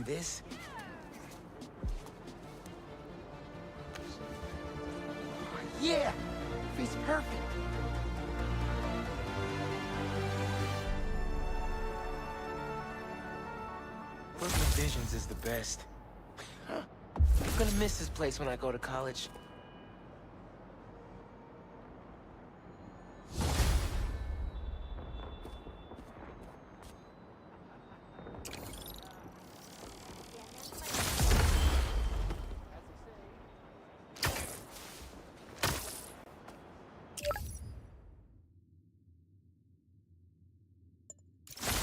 do this. Yeah! Fits perfect. Brooklyn Visions is the best. I'm gonna miss this place when I go to college.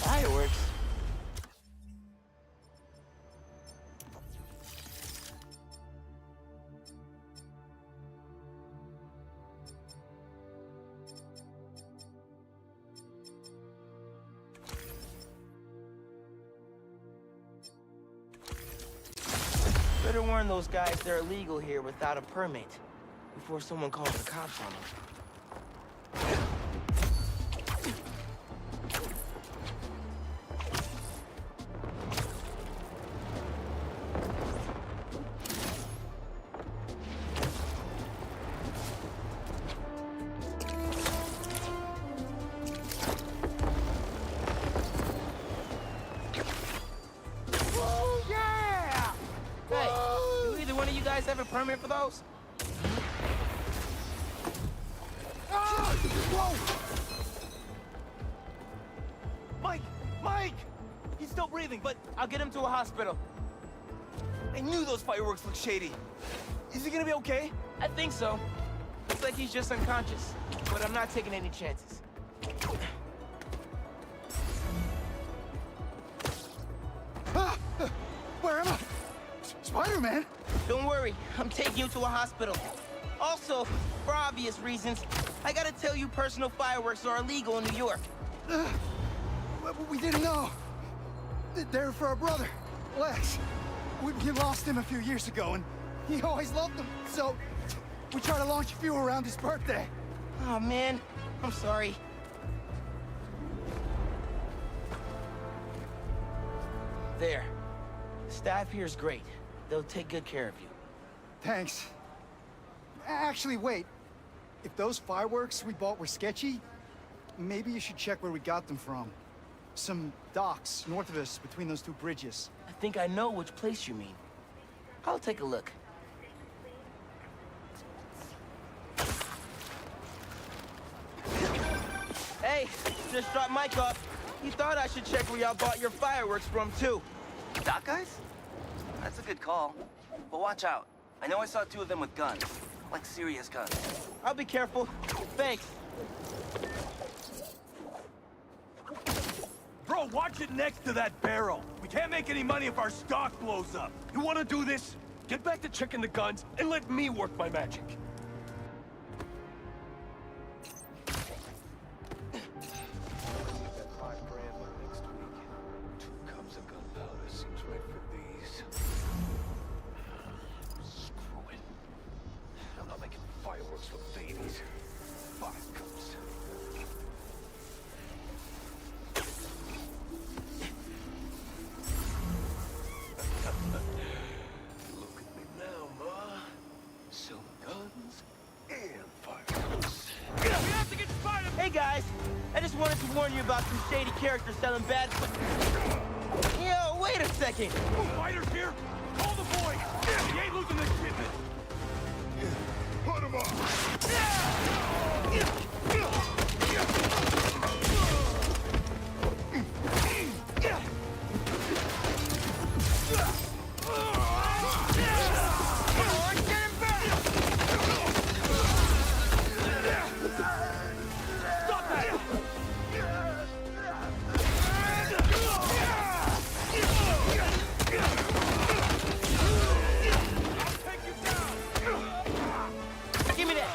Fireworks? Better warn those guys they're illegal here without a permit before someone calls the cops on them. Have a permit for those? Ah! Whoa! Mike! Mike! He's still breathing, but I'll get him to a hospital. I knew those fireworks looked shady. Is he gonna be okay? I think so. Looks like he's just unconscious, but I'm not taking any chances. Ah! Where am I? Spider-Man? Don't worry, I'm taking you to a hospital. Also, for obvious reasons, I gotta tell you personal fireworks are illegal in New York. We didn't know. They're for our brother, Lex. We lost him a few years ago, and he always loved them. So, we try to launch a few around his birthday. Oh, man. I'm sorry. There. The staff here is great. They'll take good care of you. Thanks. Actually, wait. If those fireworks we bought were sketchy, maybe you should check where we got them from. Some docks north of us between those two bridges. I think I know which place you mean. I'll take a look. Hey, just dropped Mike off. He thought I should check where y'all bought your fireworks from, too. Doc guys? That's a good call. But watch out. I know I saw two of them with guns. Like serious guns. I'll be careful. Thanks. Bro, watch it next to that barrel. We can't make any money if our stock blows up. You wanna do this? Get back to checking the guns and let me work my magic. Hey guys, I just wanted to warn you about some shady characters selling bad. Yo, wait a second. Oh, fighters here? Call the boys! He ain't losing this shipment! Put him up! Give me that.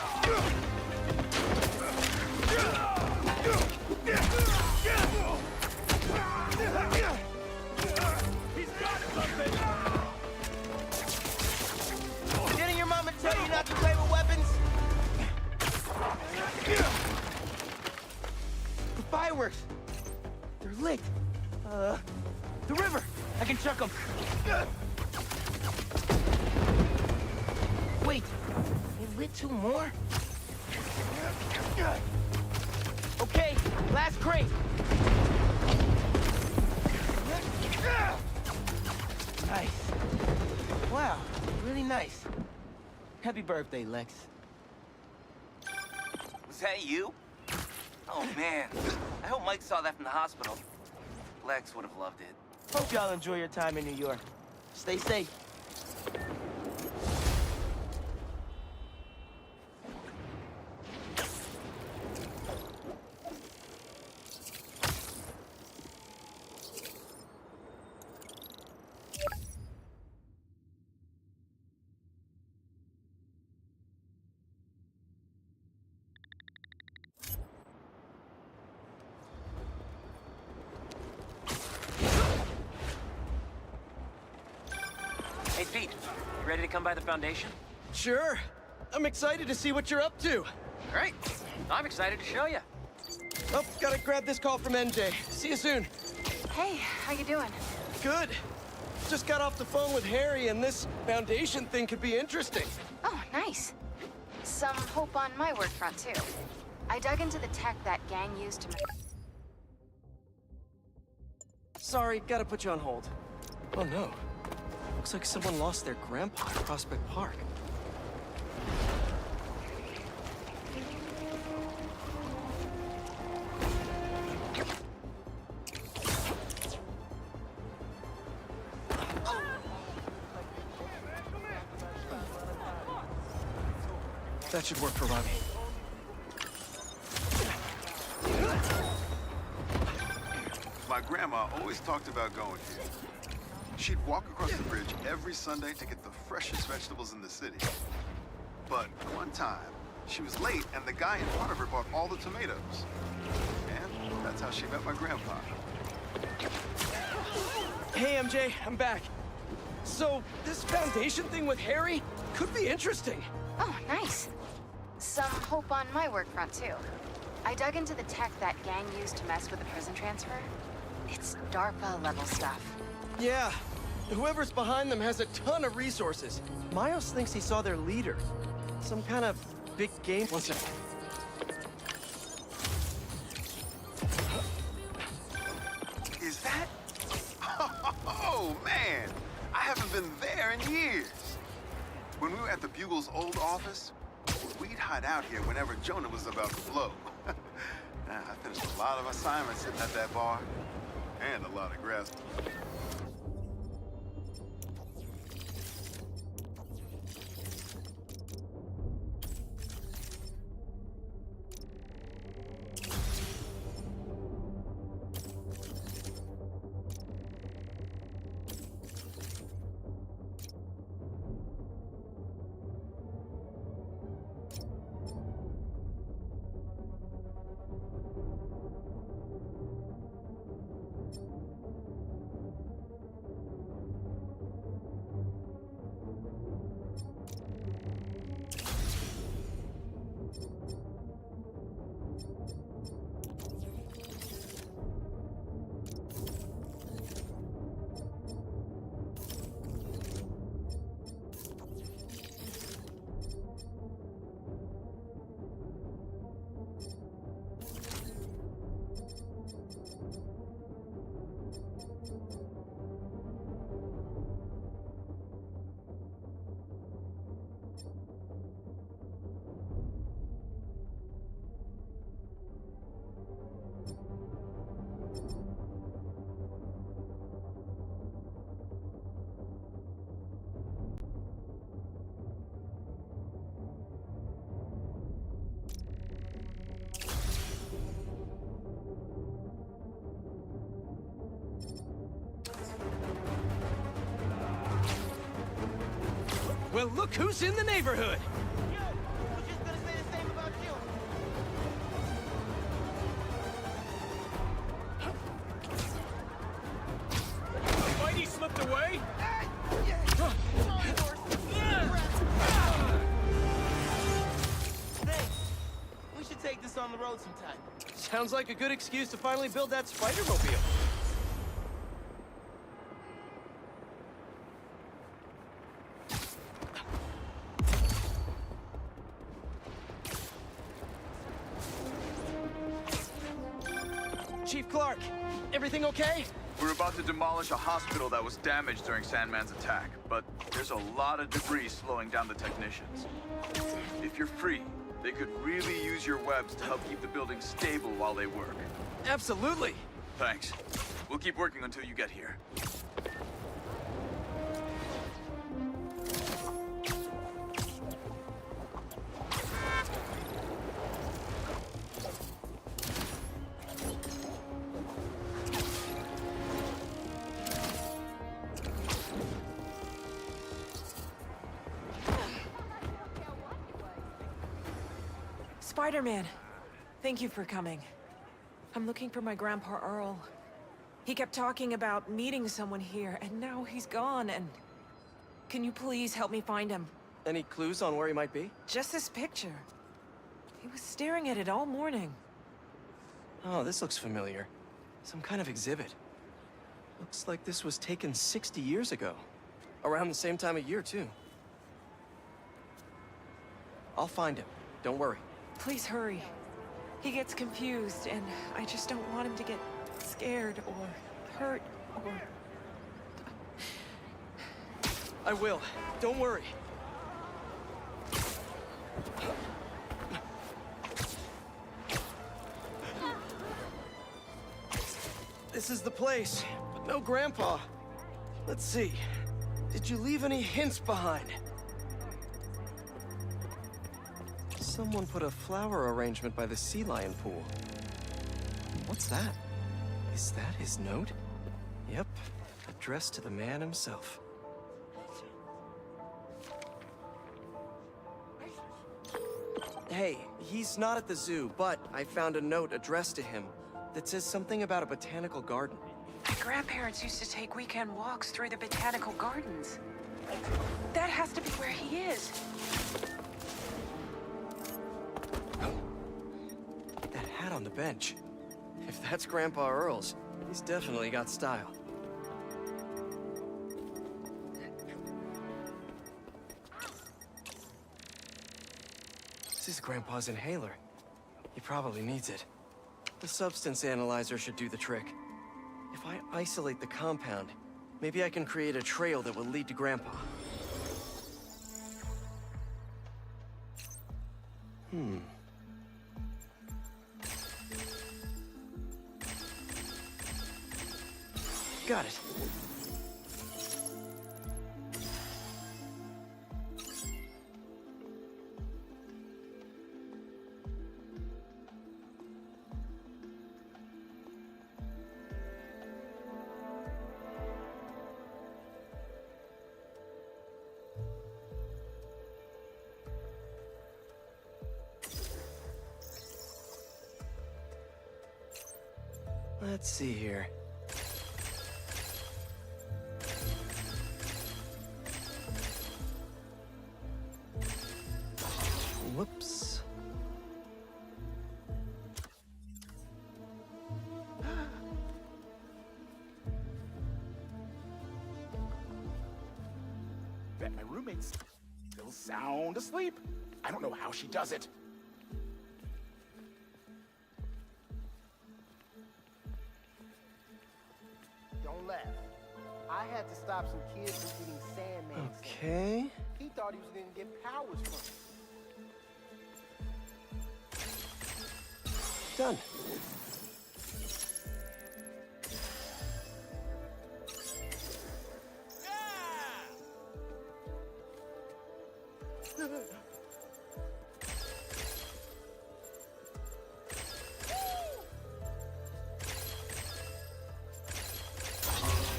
Wait, they lit two more? Okay, last crate. Nice. Wow, really nice. Happy birthday, Lex. Was that you? Oh, man. I hope Mike saw that from the hospital. Lex would have loved it. Hope y'all enjoy your time in New York. Stay safe. Hey, Pete, you ready to come by the Foundation? Sure. I'm excited to see what you're up to. Great. I'm excited to show you. Oh, gotta grab this call from MJ. See you soon. Hey, how you doing? Good. Just got off the phone with Harry, and this Foundation thing could be interesting. Oh, nice. Some hope on my work front, too. I dug into the tech that gang used to... Sorry, gotta put you on hold. Oh no. Looks like someone lost their grandpa at Prospect Park. That should work for Robbie. My grandma always talked about going here. She'd walk across the bridge every Sunday to get the freshest vegetables in the city. But one time, she was late and the guy in front of her bought all the tomatoes. And that's how she met my grandpa. Hey, MJ, I'm back. So, this Foundation thing with Harry could be interesting. Oh, nice. Some hope on my work front, too. I dug into the tech that gang used to mess with the prison transfer. It's DARPA-level stuff. Yeah, whoever's behind them has a ton of resources. Miles thinks he saw their leader. Some kind of big game. One second. Is that? Oh, man! I haven't been there in years. When we were at the Bugle's old office, we'd hide out here whenever Jonah was about to blow. I finished a lot of assignments sitting at that bar, and a lot of grass. Well, look who's in the neighborhood! Yo, I was just gonna say the same about you. Whitey slipped away? Thanks. We should take this on the road sometime. Sounds like a good excuse to finally build that Spider-Mobile. Chief Clark. Everything okay? We're about to demolish a hospital that was damaged during Sandman's attack, but there's a lot of debris slowing down the technicians. If you're free, they could really use your webs to help keep the building stable while they work. Absolutely. Thanks. We'll keep working until you get here. Spider-Man, thank you for coming. I'm looking for my Grandpa Earl. He kept talking about meeting someone here, and now he's gone, and... Can you please help me find him? Any clues on where he might be? Just this picture. He was staring at it all morning. Oh, this looks familiar. Some kind of exhibit. Looks like this was taken 60 years ago. Around the same time of year, too. I'll find him. Don't worry. Please hurry. He gets confused, and I just don't want him to get scared or hurt or... I will. Don't worry. This is the place, but no Grandpa. Let's see. Did you leave any hints behind? Someone put a flower arrangement by the sea lion pool. What's that? Is that his note? Yep, addressed to the man himself. Hey, he's not at the zoo, but I found a note addressed to him that says something about a botanical garden. My grandparents used to take weekend walks through the botanical gardens. That has to be where he is. That hat on the bench. If that's Grandpa Earl's, he's definitely got style. This is Grandpa's inhaler. He probably needs it. The substance analyzer should do the trick. If I isolate the compound, maybe I can create a trail that will lead to Grandpa. Got it. Let's see here. Whoops. Bet my roommate's still sound asleep. I don't know how she does it. Don't laugh. I had to stop some kids from eating Sandman. Okay. He thought he was gonna get powers from it. Done.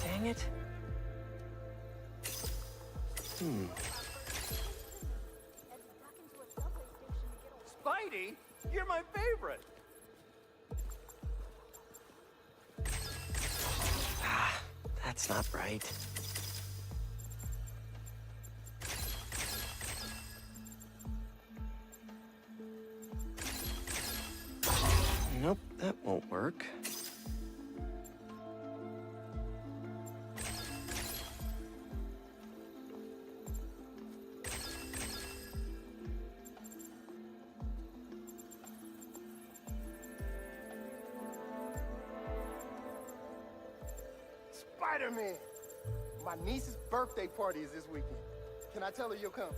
Dang it. Spidey, you're my favorite. That's not right. Nope, that won't work. Spider-Man! My niece's birthday party is this weekend. Can I tell her you'll come?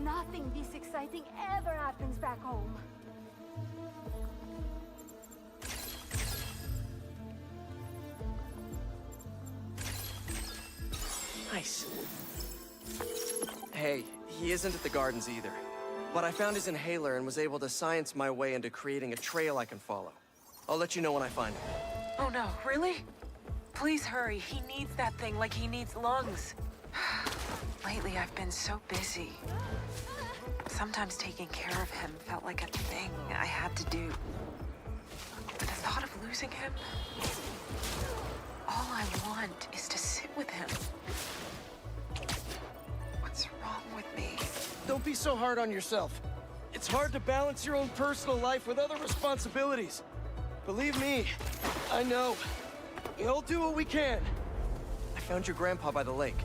Nothing this exciting ever happens back home. Nice. Hey, he isn't at the gardens either. But I found his inhaler and was able to science my way into creating a trail I can follow. I'll let you know when I find him. Oh no, really? Please hurry. He needs that thing like he needs lungs. Lately, I've been so busy. Sometimes taking care of him felt like a thing I had to do. But the thought of losing him... All I want is to sit with him. What's wrong with me? Don't be so hard on yourself. It's hard to balance your own personal life with other responsibilities. Believe me, I know. We'll do what we can. I found your grandpa by the lake.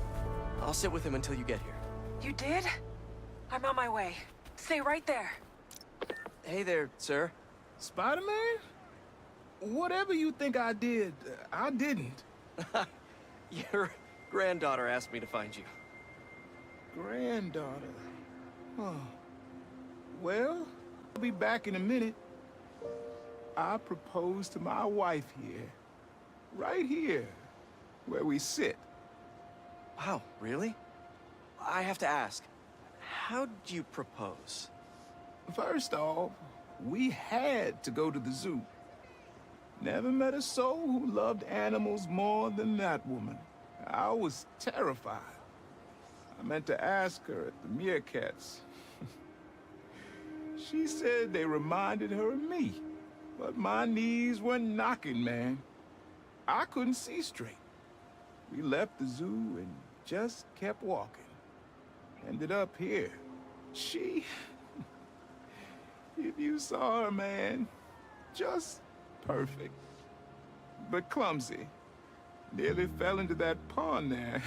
I'll sit with him until you get here. You did? I'm on my way. Stay right there. Hey there, sir. Spider-Man? Whatever you think I did, I didn't. Your granddaughter asked me to find you. Granddaughter. Huh. Well, I'll be back in a minute. I proposed to my wife here. Right here, where we sit. Wow, really? I have to ask, how'd you propose? First off, we had to go to the zoo. Never met a soul who loved animals more than that woman. I was terrified. I meant to ask her at the meerkats. She said they reminded her of me, but my knees were knocking, man. I couldn't see straight. We left the zoo and just kept walking. Ended up here. She... If you saw her, man, just perfect. But clumsy. Nearly fell into that pond there.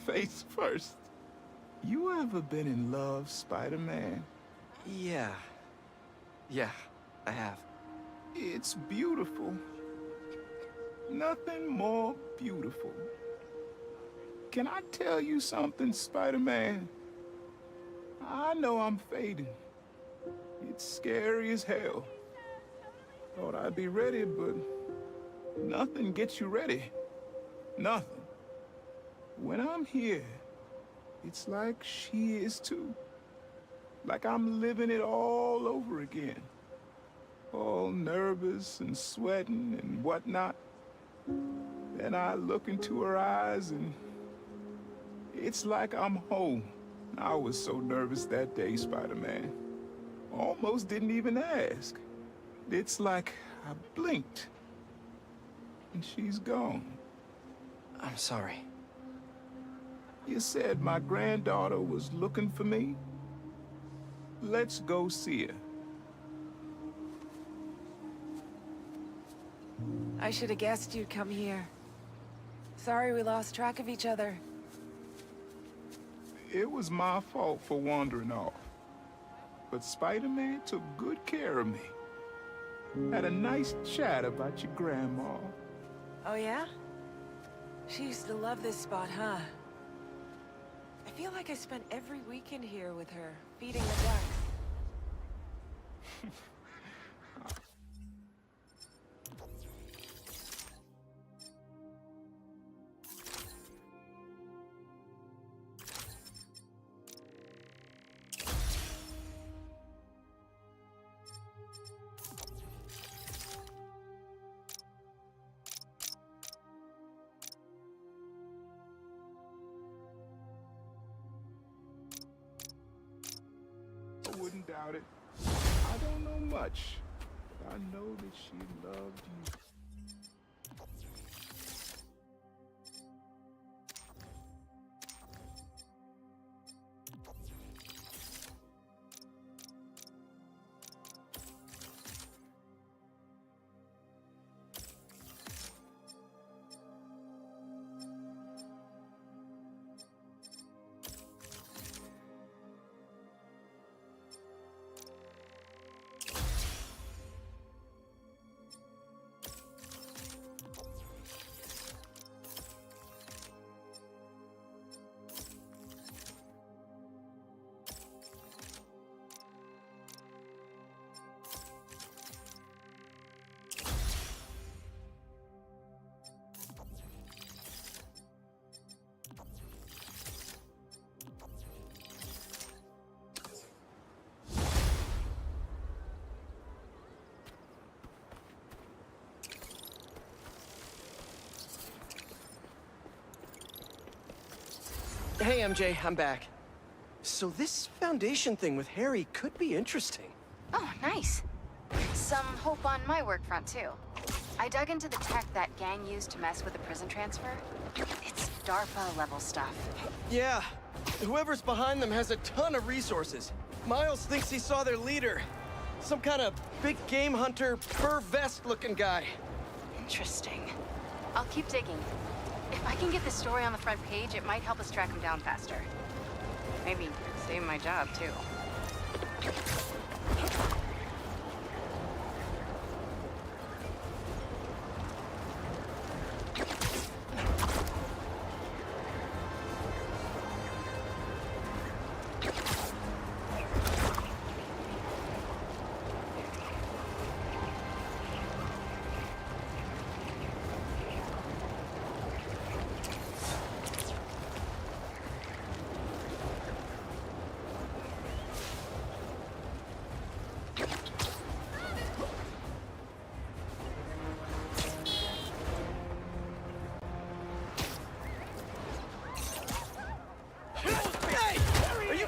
Face first. You ever been in love, Spider-Man? Yeah. Yeah, I have. It's beautiful. Nothing more beautiful. Can I tell you something, Spider-Man? I know I'm fading. It's scary as hell. Thought I'd be ready, but nothing gets you ready. Nothing. When I'm here, it's like she is too. Like I'm living it all over again. All nervous and sweating and whatnot. Then I look into her eyes and it's like I'm home. I was so nervous that day, Spider-Man. Almost didn't even ask. It's like I blinked and she's gone. I'm sorry. You said my granddaughter was looking for me? Let's go see her. I should have guessed you'd come here. Sorry we lost track of each other. It was my fault for wandering off. But Spider-Man took good care of me. Had a nice chat about your grandma. Oh yeah? She used to love this spot, huh? I feel like I spent every weekend here with her, feeding the ducks. I wouldn't doubt it. I don't know much, but I know that she loved you. Hey, MJ, I'm back. So this Foundation thing with Harry could be interesting. Oh, nice. Some hope on my work front, too. I dug into the tech that gang used to mess with the prison transfer. It's DARPA-level stuff. Yeah, whoever's behind them has a ton of resources. Miles thinks he saw their leader. Some kind of big game hunter, fur vest-looking guy. Interesting. I'll keep digging. If I can get the story on the front page, it might help us track him down faster. Maybe save my job, too.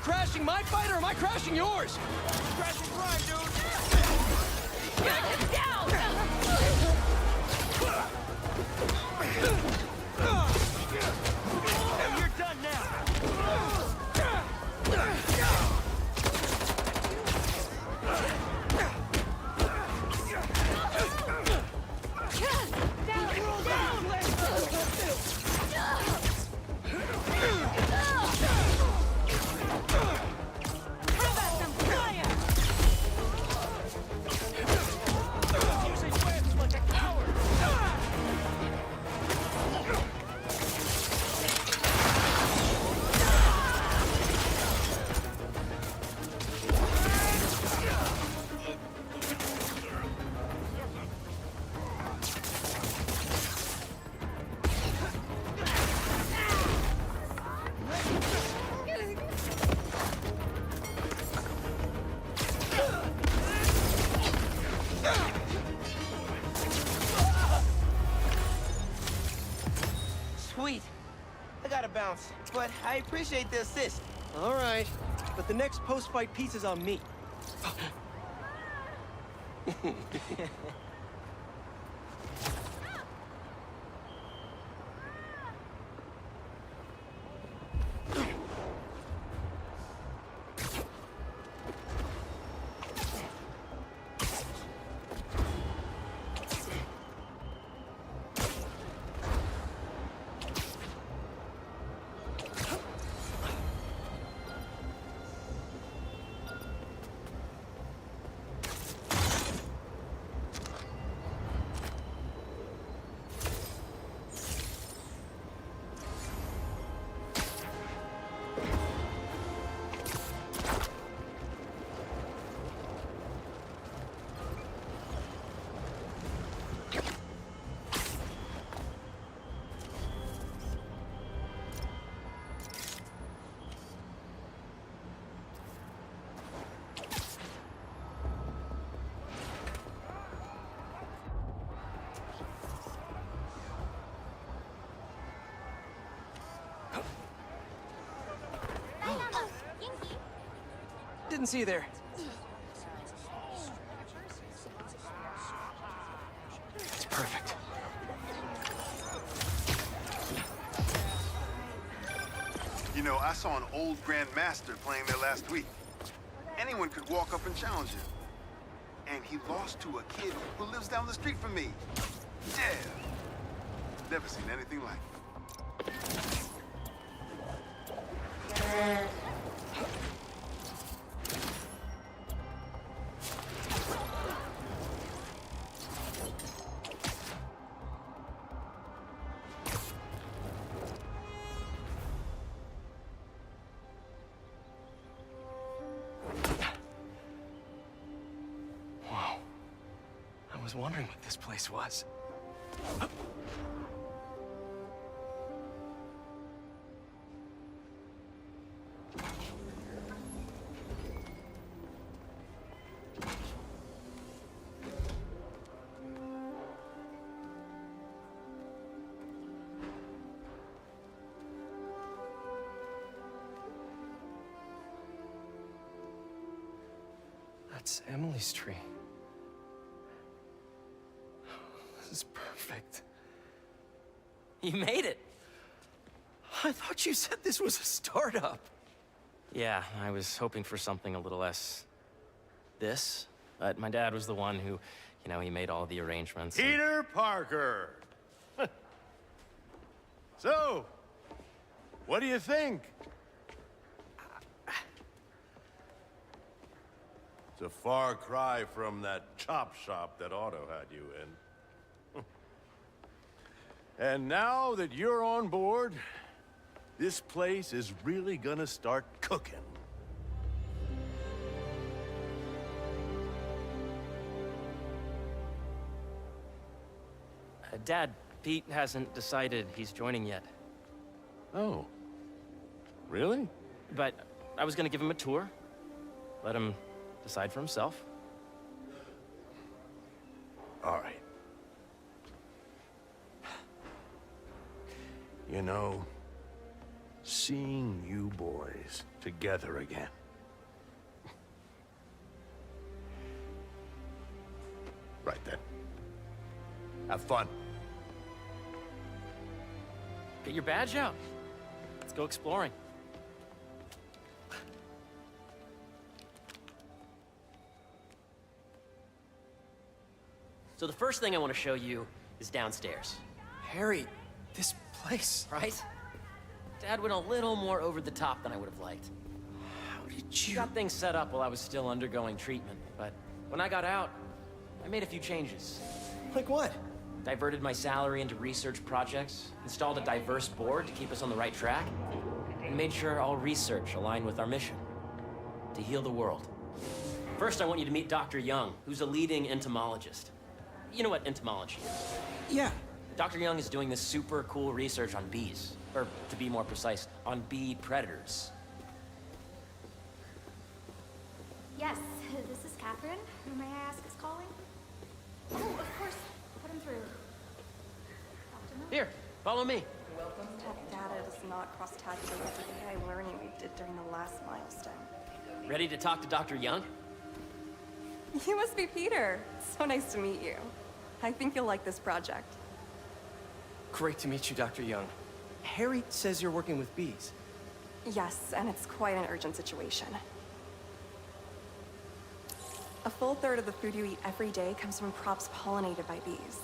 Crashing my fight or am I crashing yours? Crashing crime, dude! Get down! Hey, you're done now! Sweet. I gotta bounce, but I appreciate the assist. All right, but the next post-fight piece is on me. Didn't see you there. It's perfect. You know, I saw an old Grand Master playing there last week. Anyone could walk up and challenge him. And he lost to a kid who lives down the street from me. Yeah. Never seen anything like it. Whoa. I was wondering what this place was. That's Emily's tree. This is perfect. You made it! I thought you said this was a startup. Yeah, I was hoping for something a little less... this. But my dad was the one who, you know, he made all the arrangements. Peter Parker! So, what do you think? It's a far cry from that chop shop that Otto had you in. And now that you're on board, this place is really gonna start cooking. Dad, Pete hasn't decided he's joining yet. Oh. Really? But I was gonna give him a tour. Let him decide for himself. All right. You know, seeing you boys together again. Right then. Have fun. Get your badge out. Let's go exploring. So the first thing I want to show you is downstairs. Harry, this place... Right? Dad went a little more over the top than I would have liked. How did He you... got things set up while I was still undergoing treatment, but when I got out, I made a few changes. Like what? Diverted my salary into research projects, installed a diverse board to keep us on the right track, and made sure all research aligned with our mission, to heal the world. First, I want you to meet Dr. Young, who's a leading entomologist. You know what entomology is? Yeah. Dr. Young is doing this super cool research on bees, or to be more precise, on bee predators. Yes, this is Catherine. Who may I ask is calling? Oh, of course. Put him through. Here, follow me. Tech data does not cross-tabulate with the AI learning we did during the last milestone. Ready to talk to Dr. Young? You must be Peter. So nice to meet you. I think you'll like this project. Great to meet you, Dr. Young. Harry says you're working with bees. Yes, and it's quite an urgent situation. A full third of the food you eat every day comes from crops pollinated by bees.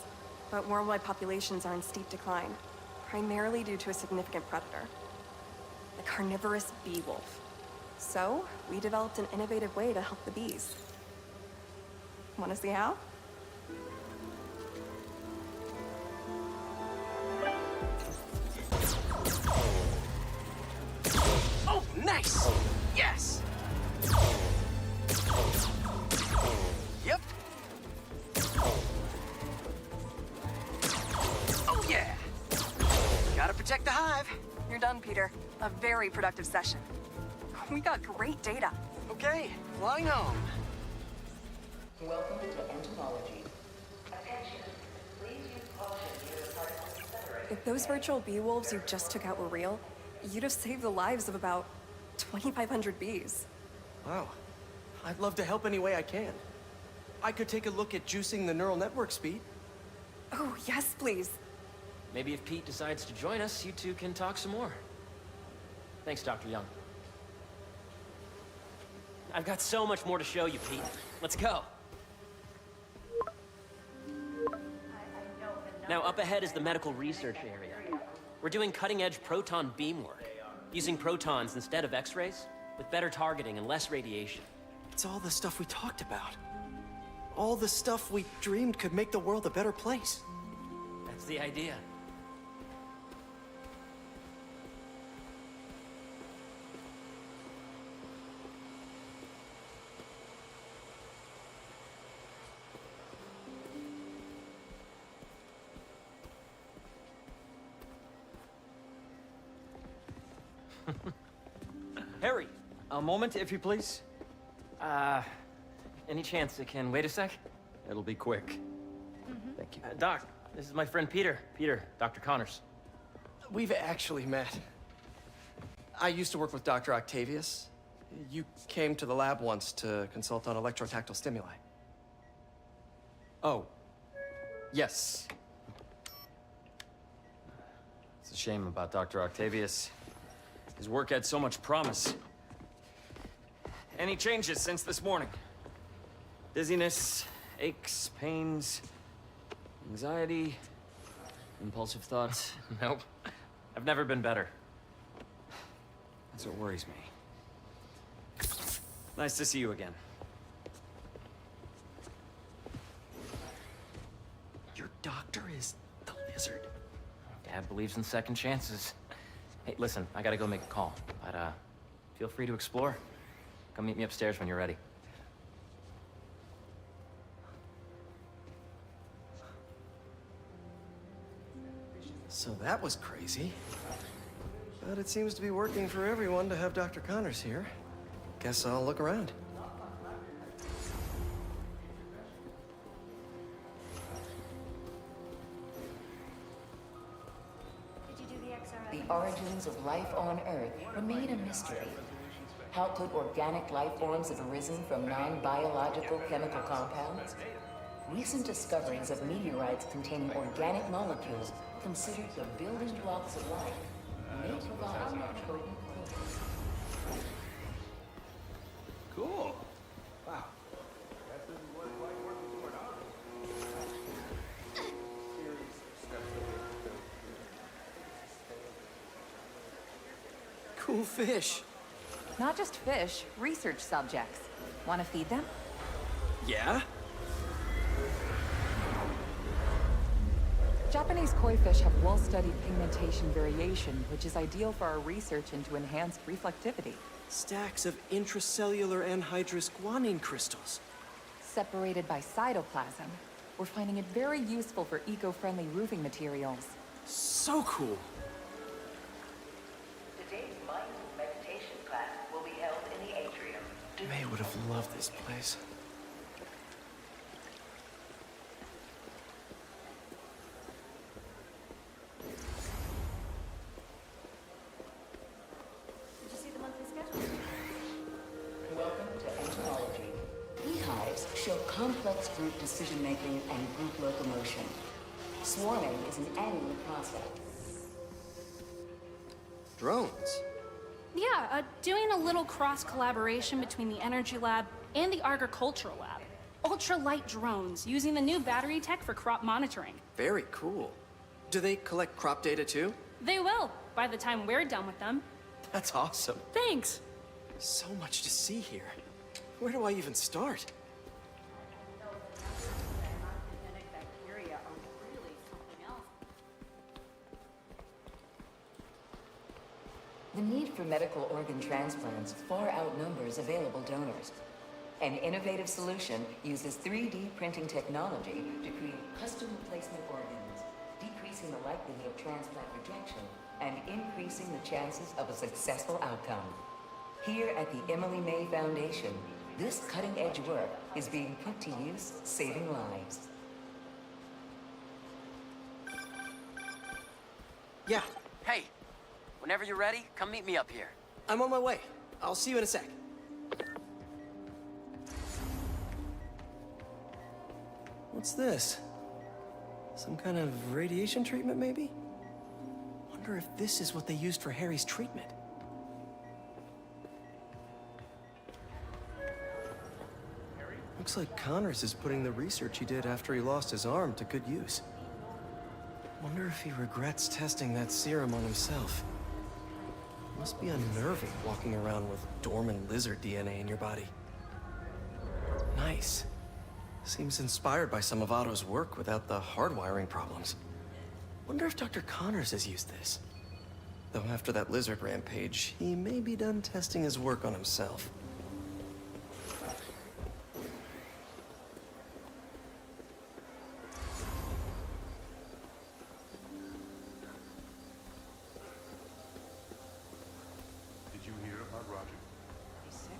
But worldwide populations are in steep decline, primarily due to a significant predator, the carnivorous bee wolf. So, we developed an innovative way to help the bees. Want to see how? Oh, nice! Yes! Yep. Oh, yeah! Gotta protect the hive. You're done, Peter. A very productive session. We got great data. Okay, flying home. Welcome to entomology. Attention. Please use caution near the particle separator. If those virtual bee wolves you just took out were real, you'd have saved the lives of about 2,500 bees. Wow. I'd love to help any way I can. I could take a look at juicing the neural network speed. Oh, yes, please. Maybe if Pete decides to join us, you two can talk some more. Thanks, Dr. Young. I've got so much more to show you, Pete. Let's go. Now, up ahead is the medical research area. We're doing cutting-edge proton beam work, using protons instead of X-rays, with better targeting and less radiation. It's all the stuff we talked about. All the stuff we dreamed could make the world a better place. That's the idea. Harry! A moment, if you please. Any chance it can wait a sec? It'll be quick. Thank you. Doc, this is my friend Peter. Peter, Dr. Connors. We've actually met. I used to work with Dr. Octavius. You came to the lab once to consult on electrotactile stimuli. Oh. Yes. It's a shame about Dr. Octavius. His work had so much promise. Any changes since this morning? Dizziness, aches, pains, anxiety, impulsive thoughts? Nope. I've never been better. That's what worries me. Nice to see you again. Your doctor is the lizard. Dad believes in second chances. Hey, listen, I gotta go make a call, but feel free to explore. Come meet me upstairs when you're ready. So that was crazy. But it seems to be working for everyone to have Dr. Connors here. Guess I'll look around. The origins of life on Earth remain a mystery. How could organic life forms have arisen from non-biological chemical compounds? Recent discoveries of meteorites containing organic molecules considered the building blocks of life may provide potent clues. Cool. Wow. Cool fish. Not just fish, research subjects. Want to feed them? Yeah? Japanese koi fish have well-studied pigmentation variation, which is ideal for our research into enhanced reflectivity. Stacks of intracellular anhydrous guanine crystals. Separated by cytoplasm, we're finding it very useful for eco-friendly roofing materials. So cool. Today's mindful meditation class will be held in the atrium. May would have loved this place. Did you see the monthly schedule? Welcome to entomology. Beehives show complex group decision-making and group locomotion. Swarming is an annual process. Drones? Yeah, doing a little cross-collaboration between the Energy Lab and the Agricultural Lab. Ultralight drones using the new battery tech for crop monitoring. Very cool. Do they collect crop data too? They will, by the time we're done with them. That's awesome. Thanks. So much to see here. Where do I even start? The need for medical organ transplants far outnumbers available donors. An innovative solution uses 3D printing technology to create custom replacement organs, decreasing the likelihood of transplant rejection and increasing the chances of a successful outcome. Here at the Emily May Foundation, this cutting-edge work is being put to use, saving lives. Yeah. Hey, whenever you're ready, come meet me up here. I'm on my way. I'll see you in a sec. What's this? Some kind of radiation treatment, maybe? Wonder if this is what they used for Harry's treatment. Looks like Connors is putting the research he did after he lost his arm to good use. Wonder if he regrets testing that serum on himself. Must be unnerving walking around with dormant lizard DNA in your body. Nice. Seems inspired by some of Otto's work without the hardwiring problems. Wonder if Dr. Connors has used this. Though after that lizard rampage, he may be done testing his work on himself. Did you hear about Roger? He's sick.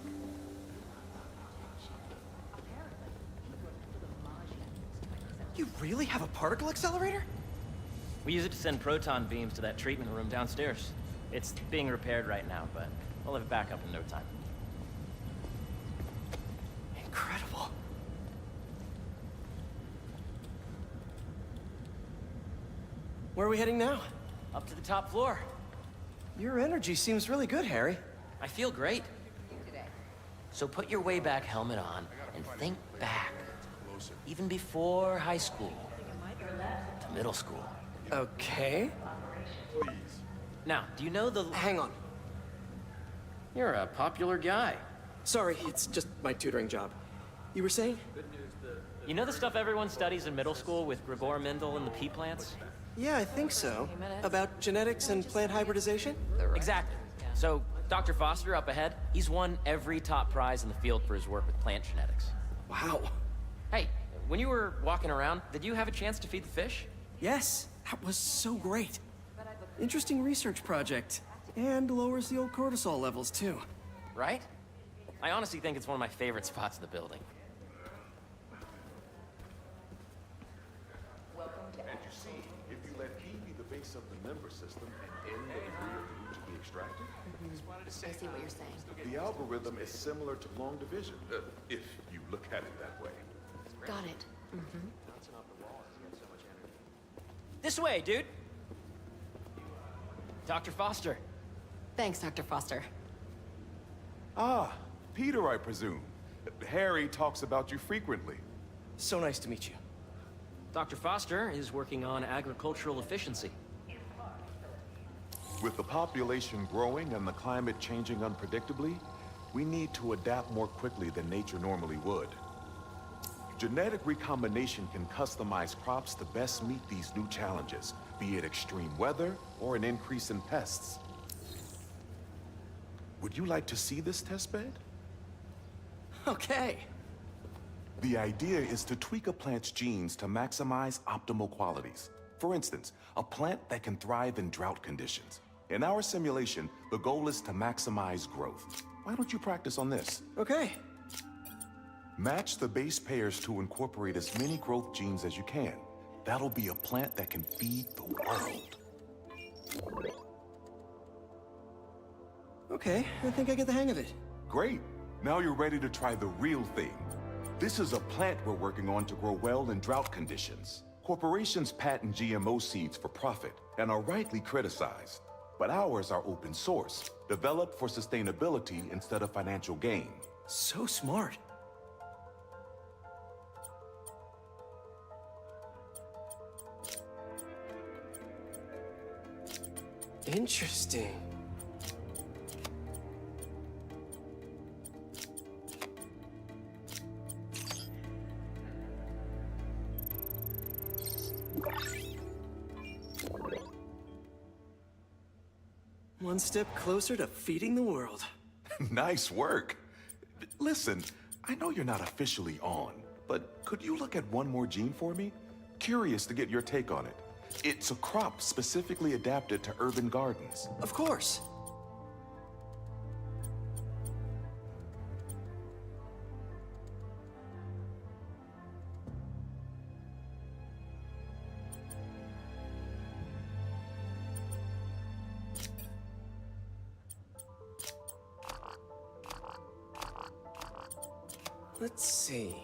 You really have a particle accelerator? We use it to send proton beams to that treatment room downstairs. It's being repaired right now, but we'll have it back up in no time. Incredible. Where are we heading now? Up to the top floor. Your energy seems really good, Harry. I feel great. So put your way-back helmet on and think back. Even before high school. To middle school. Okay. Now, do you know the... Hang on. You're a popular guy. Sorry, it's just my tutoring job. You were saying? You know the stuff everyone studies in middle school with Gregor Mendel and the pea plants? Yeah, I think so. About genetics and plant hybridization? Exactly. So, Dr. Foster up ahead, he's won every top prize in the field for his work with plant genetics. Wow. Hey, when you were walking around, did you have a chance to feed the fish? Yes, that was so great. Interesting research project. And lowers the old cortisol levels, too. Right? I honestly think it's one of my favorite spots in the building. And you see, if you let P be the base of the member system and N the degree of the root to be extracted, I see what you're saying. the algorithm is similar to long division, if you look at it that way. Got it. This way, dude! Dr. Foster. Thanks, Dr. Foster. Ah, Peter, I presume. Harry talks about you frequently. So nice to meet you. Dr. Foster is working on agricultural efficiency. With the population growing and the climate changing unpredictably, we need to adapt more quickly than nature normally would. Genetic recombination can customize crops to best meet these new challenges, be it extreme weather or an increase in pests. Would you like to see this testbed? Okay. The idea is to tweak a plant's genes to maximize optimal qualities. For instance, a plant that can thrive in drought conditions. In our simulation, the goal is to maximize growth. Why don't you practice on this? Okay. Match the base pairs to incorporate as many growth genes as you can. That'll be a plant that can feed the world. Okay, I think I get the hang of it. Great. Now you're ready to try the real thing. This is a plant we're working on to grow well in drought conditions. Corporations patent GMO seeds for profit and are rightly criticized. But ours are open source, developed for sustainability instead of financial gain. So smart. Interesting. One step closer to feeding the world. Nice work. Listen, I know you're not officially on, but could you look at one more gene for me? Curious to get your take on it. It's a crop specifically adapted to urban gardens. Of course. Let's see.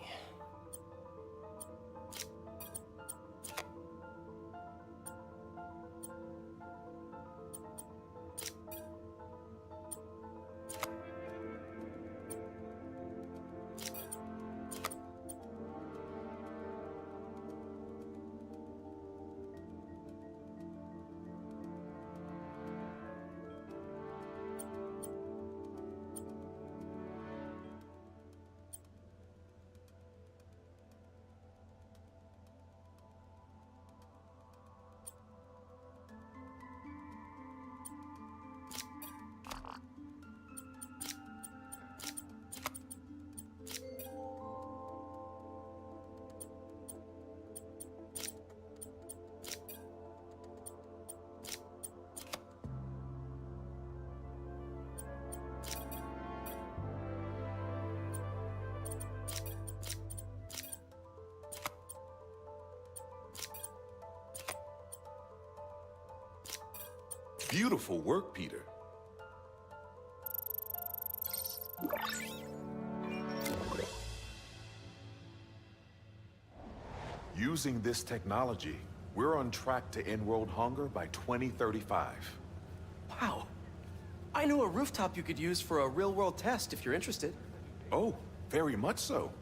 Beautiful work, Peter. Using this technology, we're on track to end world hunger by 2035. Wow. I know a rooftop you could use for a real-world test if you're interested. Oh, very much so.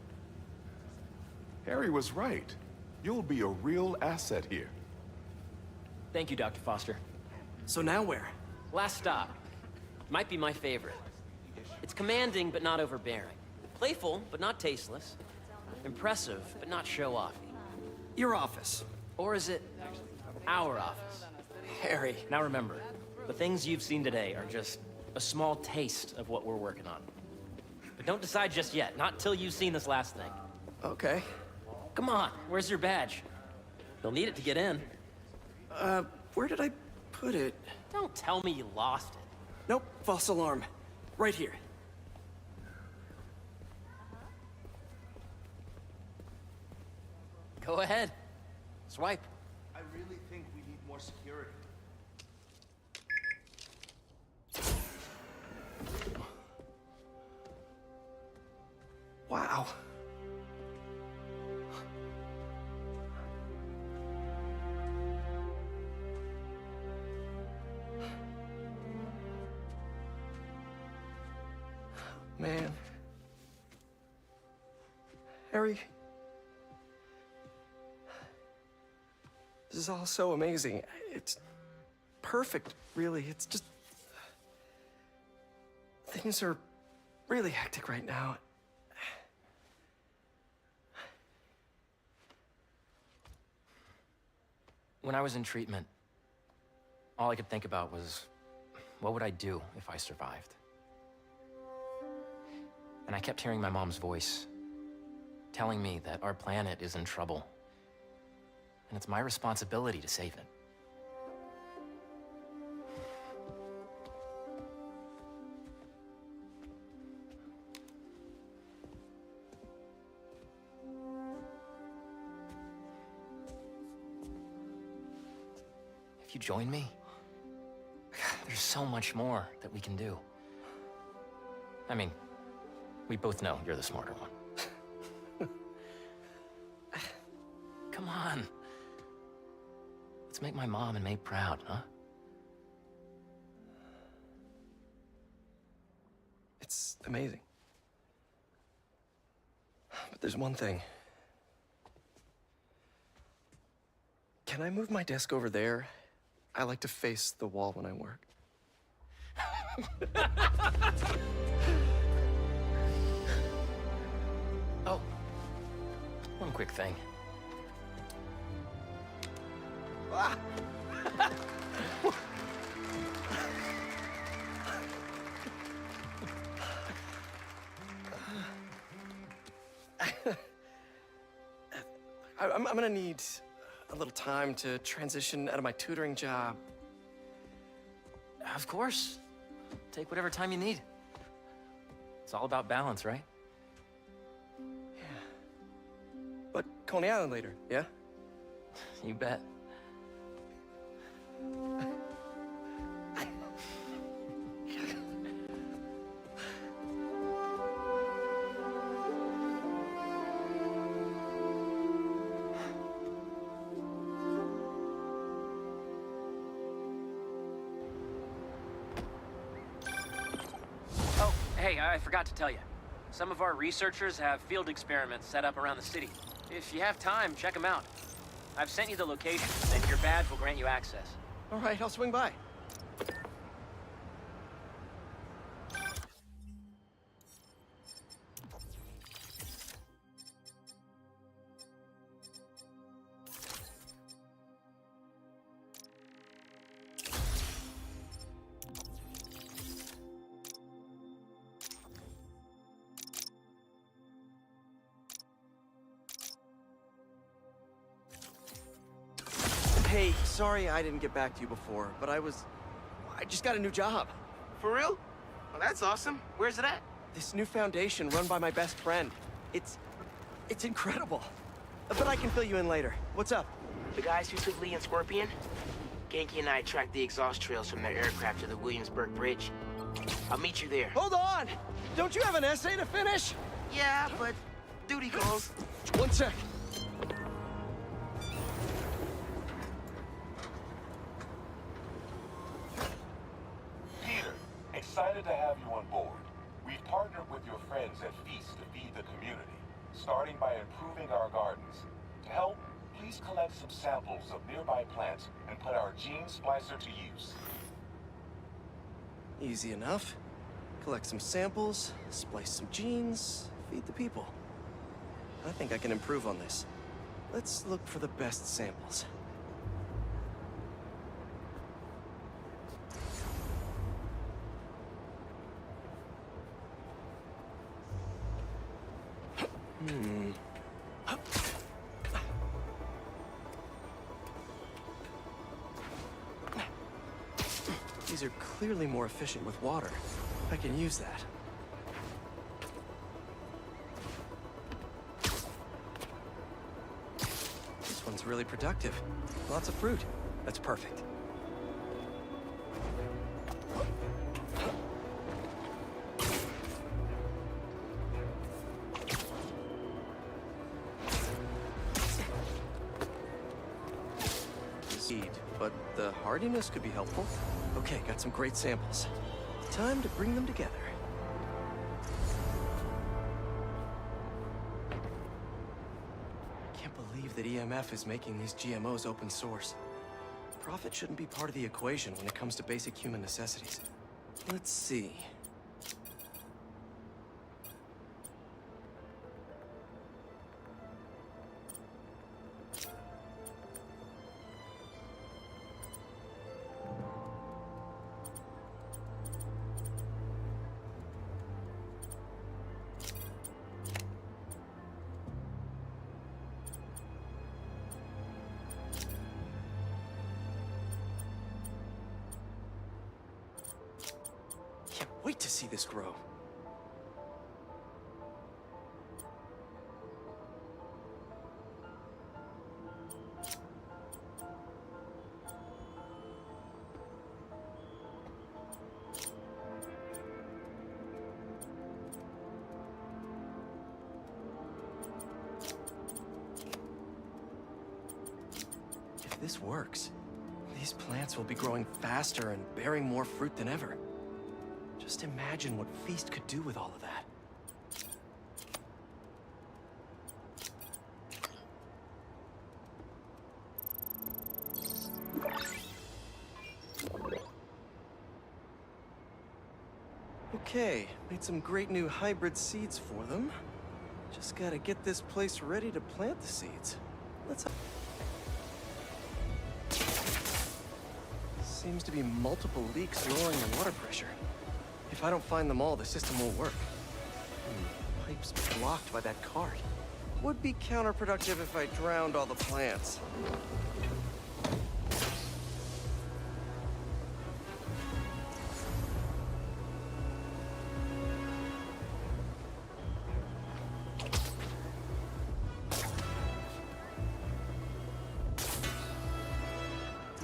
Harry was right. You'll be a real asset here. Thank you, Dr. Foster. So now where? Last stop. Might be my favorite. It's commanding, but not overbearing. Playful, but not tasteless. Impressive, but not show-offy. Your office. Or is it our office? Harry. Now remember, the things you've seen today are just a small taste of what we're working on. But don't decide just yet, not till you've seen this last thing. Okay. Come on, where's your badge? You'll need it to get in. Where did I put it? Don't tell me you lost it. Nope, false alarm. Right here. Go ahead. Swipe. I really think we need more security. Wow. Man. Harry. This is all so amazing. It's perfect, really. It's just... Things are really hectic right now. When I was in treatment, all I could think about was, what would I do if I survived? And I kept hearing my mom's voice, telling me that our planet is in trouble, and it's my responsibility to save it. If you join me, there's so much more that we can do. I mean, we both know you're the smarter one. Come on. Let's make my mom and May proud, huh? It's amazing. But there's one thing. Can I move my desk over there? I like to face the wall when I work. Oh, one quick thing. Ah. I'm gonna need a little time to transition out of my tutoring job. Of course. Take whatever time you need. It's all about balance, right? Yeah. But Coney Island later, yeah? You bet. Hey, I forgot to tell you. Some of our researchers have field experiments set up around the city. If you have time, check them out. I've sent you the location, and your badge will grant you access. All right, I'll swing by. Hey, sorry I didn't get back to you before, but I just got a new job. For real? Well, that's awesome. Where's it at? This new foundation run by my best friend. It's incredible. But I can fill you in later. What's up? The guys who took Lee and Scorpion? Genki and I tracked the exhaust trails from their aircraft to the Williamsburg Bridge. I'll meet you there. Hold on! Don't you have an essay to finish? Yeah, but duty calls. One sec. things at Feast to feed the community, starting by improving our gardens. To help, please collect some samples of nearby plants and put our gene splicer to use. Easy enough. Collect some samples, splice some genes, feed the people. I think I can improve on this. Let's look for the best samples. These are clearly more efficient with water. I can use that. This one's really productive. Lots of fruit. That's perfect. Seed, but the hardiness could be helpful. Okay, got some great samples. Time to bring them together. Can't believe that EMF is making these GMOs open source. Profit shouldn't be part of the equation when it comes to basic human necessities. Let's see. Wait to see this grow. If this works, these plants will be growing faster and bearing more fruit than ever. Just imagine what Feast could do with all of that. Okay, made some great new hybrid seeds for them. Just gotta get this place ready to plant the seeds. Let's... Seems to be multiple leaks lowering the water pressure. If I don't find them all, the system won't work. Pipe's blocked by that cart. Would be counterproductive if I drowned all the plants.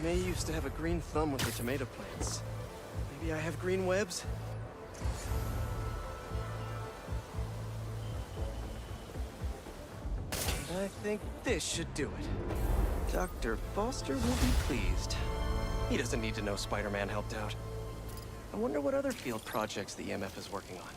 May used to have a green thumb with her tomato plants. Maybe I have green webs? I think this should do it. Dr. Foster will be pleased. He doesn't need to know Spider-Man helped out. I wonder what other field projects the EMF is working on.